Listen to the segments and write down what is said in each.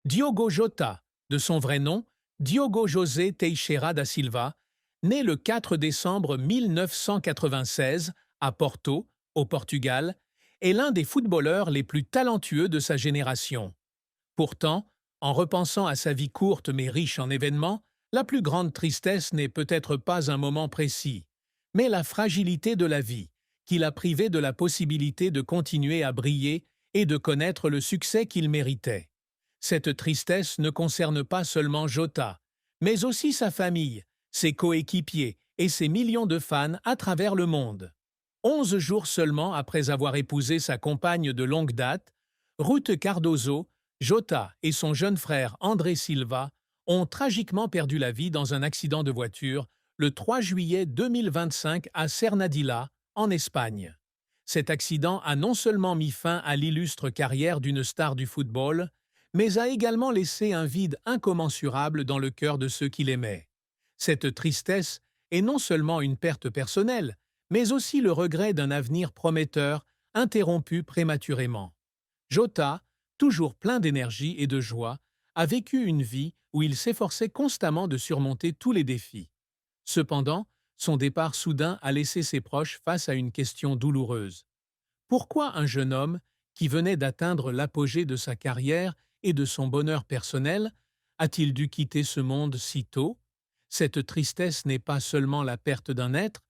Diogo Jota, de son vrai nom, Diogo José Teixeira da Silva, né le 4 décembre 1996 à Porto, au Portugal, est l'un des footballeurs les plus talentueux de sa génération. Pourtant, en repensant à sa vie courte mais riche en événements, la plus grande tristesse n'est peut-être pas un moment précis, mais la fragilité de la vie, qui l'a privé de la possibilité de continuer à briller et de connaître le succès qu'il méritait. Cette tristesse ne concerne pas seulement Jota, mais aussi sa famille, ses coéquipiers et ses millions de fans à travers le monde. 11 jours seulement après avoir épousé sa compagne de longue date, Ruth Cardoso, Jota et son jeune frère André Silva ont tragiquement perdu la vie dans un accident de voiture le 3 juillet 2025 à Cernadilla, en Espagne. Cet accident a non seulement mis fin à l'illustre carrière d'une star du football, mais a également laissé un vide incommensurable dans le cœur de ceux qui l'aimaient. Cette tristesse est non seulement une perte personnelle, mais aussi le regret d'un avenir prometteur interrompu prématurément. Jota, toujours plein d'énergie et de joie, a vécu une vie où il s'efforçait constamment de surmonter tous les défis. Cependant, son départ soudain a laissé ses proches face à une question douloureuse. Pourquoi un jeune homme, qui venait d'atteindre l'apogée de sa carrière et de son bonheur personnel, a-t-il dû quitter ce monde si tôt? Cette tristesse n'est pas seulement la perte d'un être,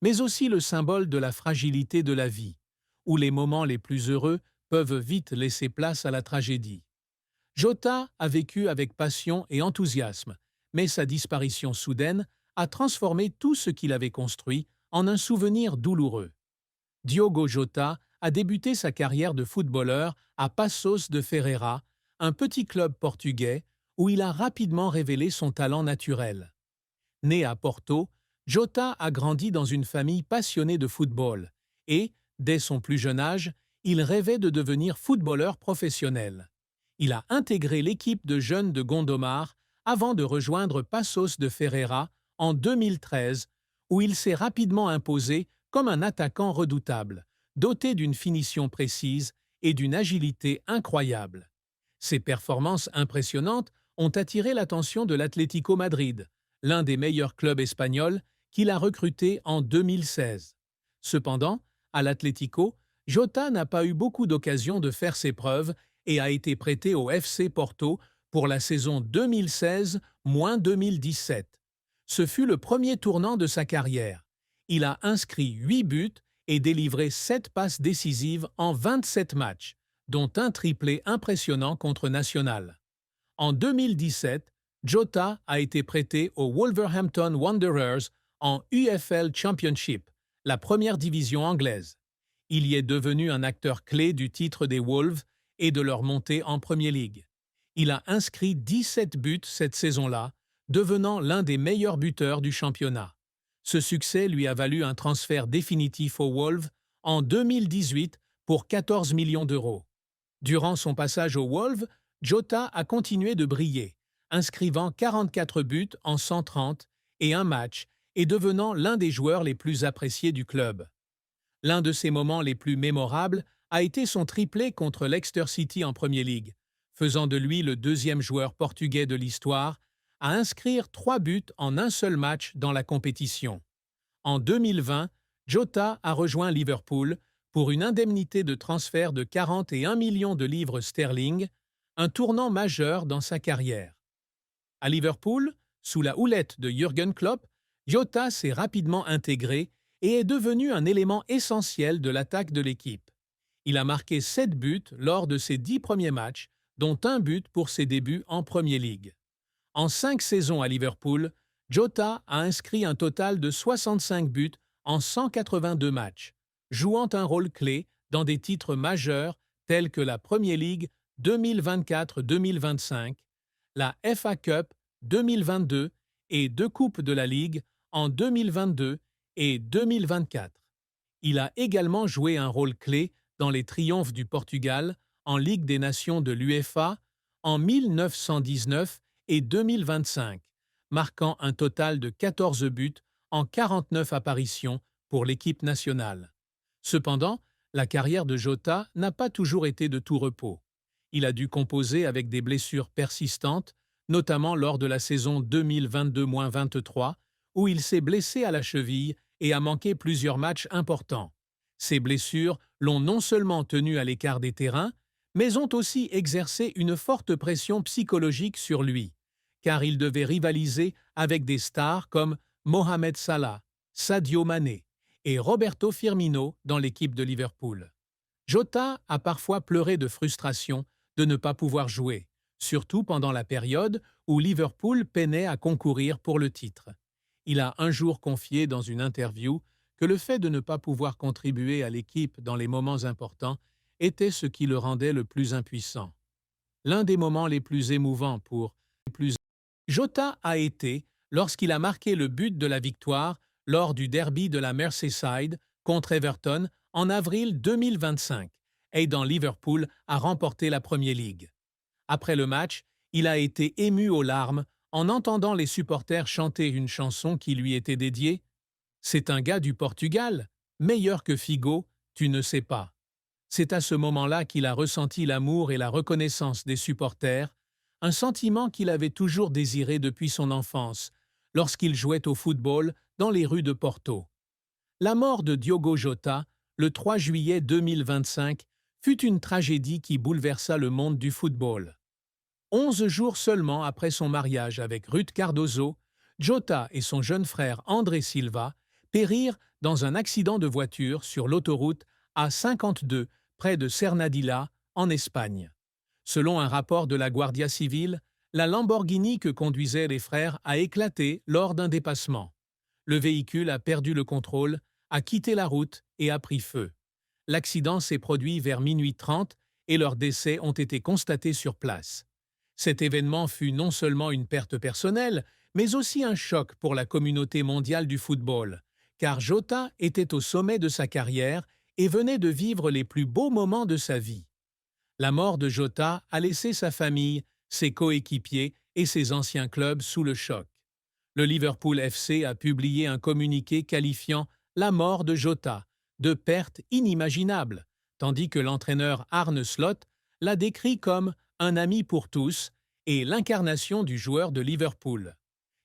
mais aussi le symbole de la fragilité de la vie, où les moments les plus heureux peuvent vite laisser place à la tragédie. Jota a vécu avec passion et enthousiasme, mais sa disparition soudaine a transformé tout ce qu'il avait construit en un souvenir douloureux. Diogo Jota a débuté sa carrière de footballeur à Passos de Ferreira, un petit club portugais où il a rapidement révélé son talent naturel. Né à Porto, Jota a grandi dans une famille passionnée de football et, dès son plus jeune âge, il rêvait de devenir footballeur professionnel. Il a intégré l'équipe de jeunes de Gondomar avant de rejoindre Passos de Ferreira en 2013, où il s'est rapidement imposé comme un attaquant redoutable, doté d'une finition précise et d'une agilité incroyable. Ses performances impressionnantes ont attiré l'attention de l'Atlético Madrid, l'un des meilleurs clubs espagnols, qu'il a recruté en 2016. Cependant, à l'Atlético, Jota n'a pas eu beaucoup d'occasions de faire ses preuves et a été prêté au FC Porto pour la saison 2016-2017. Ce fut le premier tournant de sa carrière. Il a inscrit 8 buts et délivré 7 passes décisives en 27 matchs, dont un triplé impressionnant contre Nacional. En 2017, Jota a été prêté aux Wolverhampton Wanderers en UFL Championship, la première division anglaise. Il y est devenu un acteur clé du titre des Wolves et de leur montée en Premier League. Il a inscrit 17 buts cette saison-là, devenant l'un des meilleurs buteurs du championnat. Ce succès lui a valu un transfert définitif aux Wolves en 2018 pour 14 millions d'euros. Durant son passage aux Wolves, Jota a continué de briller, inscrivant 44 buts en 130 et un match et devenant l'un des joueurs les plus appréciés du club. L'un de ses moments les plus mémorables a été son triplé contre Leicester City en Premier League, faisant de lui le deuxième joueur portugais de l'histoire à inscrire 3 buts en un seul match dans la compétition. En 2020, Jota a rejoint Liverpool pour une indemnité de transfert de 41 millions de livres sterling, un tournant majeur dans sa carrière. À Liverpool, sous la houlette de Jürgen Klopp, Jota s'est rapidement intégré et est devenu un élément essentiel de l'attaque de l'équipe. Il a marqué 7 buts lors de ses 10 premiers matchs, dont un but pour ses débuts en Premier League. En 5 saisons à Liverpool, Jota a inscrit un total de 65 buts en 182 matchs, jouant un rôle clé dans des titres majeurs tels que la Premier League 2024-2025, la FA Cup 2022 et 2 Coupes de la Ligue en 2022 et 2024. Il a également joué un rôle clé dans les triomphes du Portugal en Ligue des Nations de l'UEFA en 1919 et 2025, marquant un total de 14 buts en 49 apparitions pour l'équipe nationale. Cependant, la carrière de Jota n'a pas toujours été de tout repos. Il a dû composer avec des blessures persistantes, notamment lors de la saison 2022-23, où il s'est blessé à la cheville et a manqué plusieurs matchs importants. Ces blessures l'ont non seulement tenu à l'écart des terrains, mais ont aussi exercé une forte pression psychologique sur lui, car il devait rivaliser avec des stars comme Mohamed Salah, Sadio Mané et Roberto Firmino dans l'équipe de Liverpool. Jota a parfois pleuré de frustration de ne pas pouvoir jouer, surtout pendant la période où Liverpool peinait à concourir pour le titre. Il a un jour confié dans une interview que le fait de ne pas pouvoir contribuer à l'équipe dans les moments importants était ce qui le rendait le plus impuissant. L'un des moments les plus émouvants pour Jota a été lorsqu'il a marqué le but de la victoire lors du derby de la Merseyside contre Everton en avril 2025, aidant Liverpool à remporter la Premier League. Après le match, il a été ému aux larmes en entendant les supporters chanter une chanson qui lui était dédiée. C'est un gars du Portugal, meilleur que Figo, tu ne sais pas. C'est à ce moment-là qu'il a ressenti l'amour et la reconnaissance des supporters, un sentiment qu'il avait toujours désiré depuis son enfance, lorsqu'il jouait au football dans les rues de Porto. La mort de Diogo Jota, le 3 juillet 2025, fut une tragédie qui bouleversa le monde du football. 11 jours seulement après son mariage avec Ruth Cardoso, Jota et son jeune frère André Silva périrent dans un accident de voiture sur l'autoroute A52 près de Cernadilla, en Espagne. Selon un rapport de la Guardia Civile, la Lamborghini que conduisaient les frères a éclaté lors d'un dépassement. Le véhicule a perdu le contrôle, a quitté la route et a pris feu. L'accident s'est produit vers minuit 30 et leurs décès ont été constatés sur place. Cet événement fut non seulement une perte personnelle, mais aussi un choc pour la communauté mondiale du football, car Jota était au sommet de sa carrière et venait de vivre les plus beaux moments de sa vie. La mort de Jota a laissé sa famille, ses coéquipiers et ses anciens clubs sous le choc. Le Liverpool FC a publié un communiqué qualifiant la mort de Jota de perte inimaginable, tandis que l'entraîneur Arne Slot l'a décrit comme un ami pour tous et l'incarnation du joueur de Liverpool.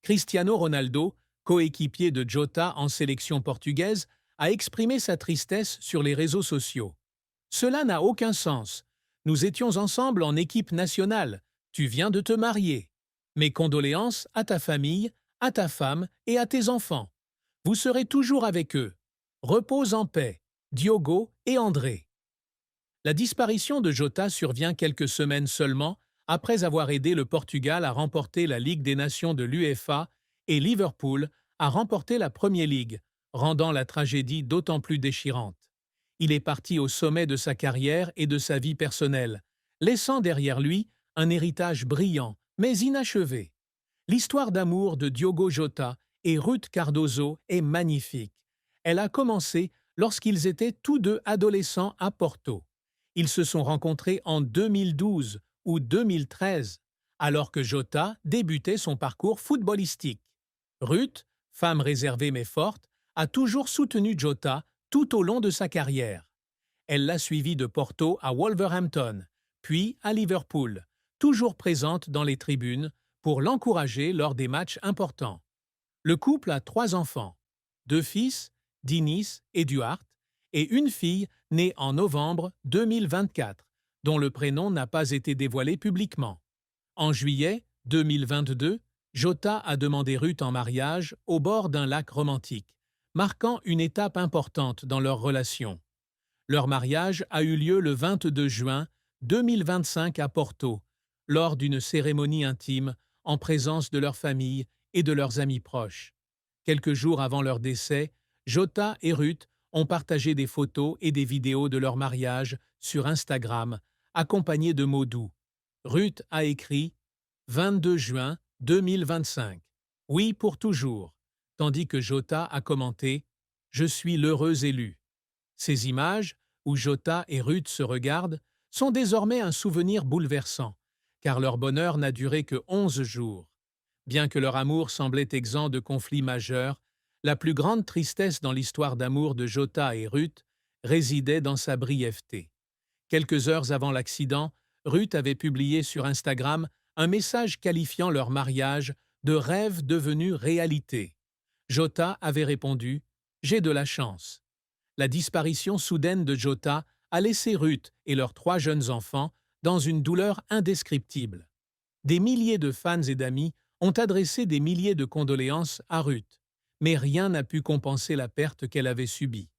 Cristiano Ronaldo, coéquipier de Jota en sélection portugaise, a exprimé sa tristesse sur les réseaux sociaux. « Cela n'a aucun sens. Nous étions ensemble en équipe nationale. Tu viens de te marier. Mes condoléances à ta famille, à ta femme et à tes enfants. Vous serez toujours avec eux. Repose en paix. Diogo et André. » La disparition de Jota survient quelques semaines seulement après avoir aidé le Portugal à remporter la Ligue des Nations de l'UEFA et Liverpool à remporter la Premier League, rendant la tragédie d'autant plus déchirante. Il est parti au sommet de sa carrière et de sa vie personnelle, laissant derrière lui un héritage brillant, mais inachevé. L'histoire d'amour de Diogo Jota et Ruth Cardoso est magnifique. Elle a commencé lorsqu'ils étaient tous deux adolescents à Porto. Ils se sont rencontrés en 2012 ou 2013, alors que Jota débutait son parcours footballistique. Ruth, femme réservée mais forte, a toujours soutenu Jota tout au long de sa carrière. Elle l'a suivi de Porto à Wolverhampton, puis à Liverpool, toujours présente dans les tribunes pour l'encourager lors des matchs importants. Le couple a 3 enfants, 2 fils, Dinis et Duarte, et une fille née en novembre 2024, dont le prénom n'a pas été dévoilé publiquement. En juillet 2022, Jota a demandé Ruth en mariage au bord d'un lac romantique, marquant une étape importante dans leur relation. Leur mariage a eu lieu le 22 juin 2025 à Porto, lors d'une cérémonie intime en présence de leur famille et de leurs amis proches. Quelques jours avant leur décès, Jota et Ruth ont partagé des photos et des vidéos de leur mariage sur Instagram, accompagnés de mots doux. Ruth a écrit « 22 juin 2025. Oui pour toujours », tandis que Jota a commenté « Je suis l'heureux élu ». Ces images, où Jota et Ruth se regardent, sont désormais un souvenir bouleversant, car leur bonheur n'a duré que 11 jours. Bien que leur amour semblait exempt de conflits majeurs, la plus grande tristesse dans l'histoire d'amour de Jota et Ruth résidait dans sa brièveté. Quelques heures avant l'accident, Ruth avait publié sur Instagram un message qualifiant leur mariage de rêve devenu réalité. Jota avait répondu « J'ai de la chance ». La disparition soudaine de Jota a laissé Ruth et leurs 3 jeunes enfants dans une douleur indescriptible. Des milliers de fans et d'amis ont adressé des milliers de condoléances à Ruth, mais rien n'a pu compenser la perte qu'elle avait subie.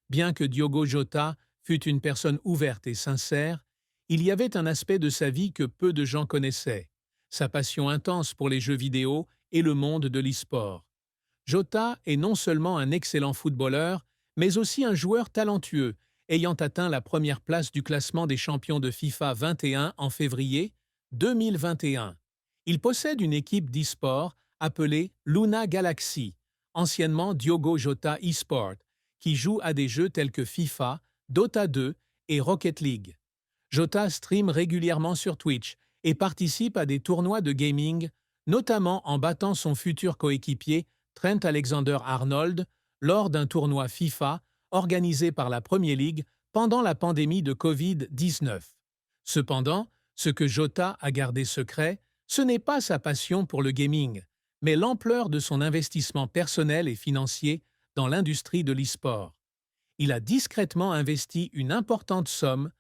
Bien que Diogo Jota fût une personne ouverte et sincère, il y avait un aspect de sa vie que peu de gens connaissaient, sa passion intense pour les jeux vidéo et le monde de l'e-sport. Jota est non seulement un excellent footballeur, mais aussi un joueur talentueux, ayant atteint la première place du classement des champions de FIFA 21 en février 2021. Il possède une équipe d'e-sport appelée Luna Galaxy, anciennement Diogo Jota eSport, qui joue à des jeux tels que FIFA, Dota 2 et Rocket League. Jota stream régulièrement sur Twitch et participe à des tournois de gaming, notamment en battant son futur coéquipier Trent Alexander-Arnold lors d'un tournoi FIFA organisé par la Premier League pendant la pandémie de Covid-19. Cependant, ce que Jota a gardé secret, ce n'est pas sa passion pour le gaming, mais l'ampleur de son investissement personnel et financier dans l'industrie de l'e-sport. Il a discrètement investi une importante somme